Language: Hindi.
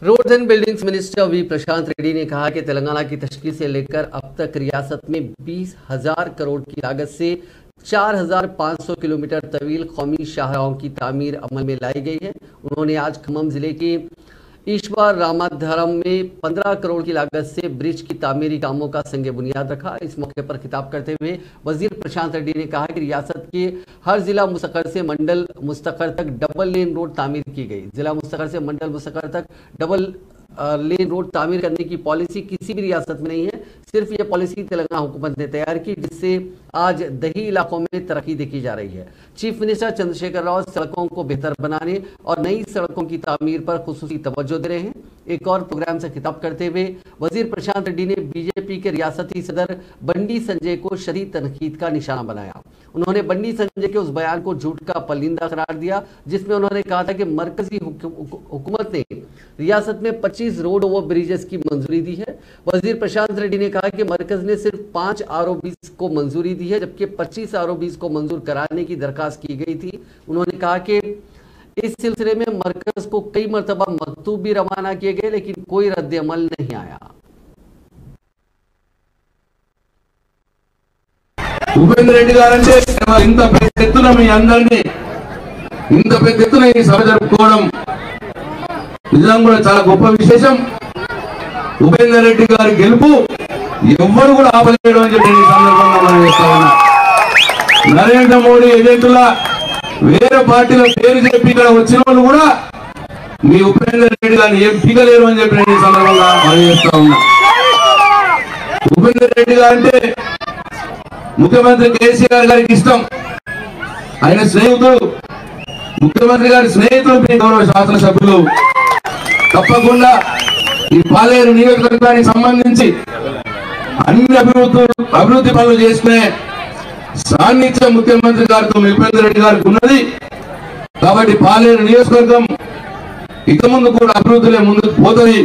Roads and buildings minister V Prashant Reddy ने कहा कि तेलंगाना की तश्कील से लेकर अब तक रियासत में 20,000 करोड़ की लागत से 4,500 किलोमीटर तवील कौमी शाहराहों की तामीर अमल में लाई गई है। उन्होंने आज खम्मम जिले के ईश्वर रामाधरम में 15 करोड़ की लागत से ब्रिज की तामीरी कामों का संग बुनियाद रखा। इस मौके पर खिताब करते हुए वजीर प्रशांत रेड्डी ने कहा कि रियासत के हर जिला मुस्तकर से मंडल मुस्तकर तक डबल लेन रोड तामीर की गई। जिला मुस्तकर से मंडल मुस्तकर तक डबल लेन रोड तामीर करने की पॉलिसी किसी भी रियासत में नहीं है। सिर्फ ये पॉलिसी तेलंगाना हुकूमत ने तैयार की, जिससे आज दही इलाकों में तरक्की देखी जा रही है। चीफ मिनिस्टर चंद्रशेखर राव सड़कों को बेहतर बनाने और नई सड़कों की तामीर पर खुसूसी तवज्जो दे रहे हैं। एक और प्रोग्राम से खिताब करते हुए वजीर प्रशांत रेड्डी ने बीजेपी के रियासती सदर बंडी संजय को शदीद तनकीद का निशाना बनाया। उन्होंने बंडी संजय के उस बयान को झूठ का पलिंदा करार दिया जिसमें उन्होंने कहा था कि मरकजी हुकूमत ने रियासत में 25 रोड ओवर ब्रिजेस की मंजूरी दी है। वजीर प्रशांत रेड्डी ने कहा कि मरकज ने सिर्फ 5 ROBs को मंजूरी दी है, जबकि 25 ROBs को मंजूर कराने की दरखास्त की गई थी। उन्होंने कहा कि इस सिलसिले में मरकज को कई मरतबा मकतूब भी रवाना किए गए, लेकिन कोई रद्द अमल नहीं आया। ఉపేంద్ర రెడ్డి గారంటే ఇంత పెద్ద ఎత్తున మీ అందరినీ ఇంత పెద్ద ఎత్తున ఈ సభ జరుపుకోవడం నిజంగా కూడా చాలా గొప్ప విశేషం। ఉపేంద్ర రెడ్డి గారి గెలుపు ఎవ్వరు కూడా ఆపలేడు అని చెప్పి ఈ సందర్భంగా మనం చేస్తా ఉన్నాం। నరేంద్ర మోడీ ఏజెంటుల వేరే పార్టీల పేరు చెప్పి ఇక్కడ వచ్చిన వాళ్ళు కూడా మీ ఉపేంద్ర రెడ్డి గారిని ఏం పీకలేరు అని చెప్పి ఈ సందర్భంగా మనం చేస్తా ఉన్నాం। ఉపేంద్ర రెడ్డి గారంటే ముఖ్యమంత్రి కేసీఆర్ గారికి ఇష్టం, ఆయన స్నేహితుడు, ముఖ్యమంత్రి గారి స్నేహితులు, గౌరవ శాసనసభ్యులు తప్పకుండా ఈ పాలేరు నియోజకవర్గానికి సంబంధించి అన్ని అభివృద్ధి పనులు చేసుకునే సాన్నిధ్యం ముఖ్యమంత్రి గారితో ఉపేంద్ర రెడ్డి గారికి ఉన్నది। కాబట్టి పాలేరు నియోజకవర్గం ఇక ముందు కూడా అభివృద్ధిలో ముందుకు పోతుంది।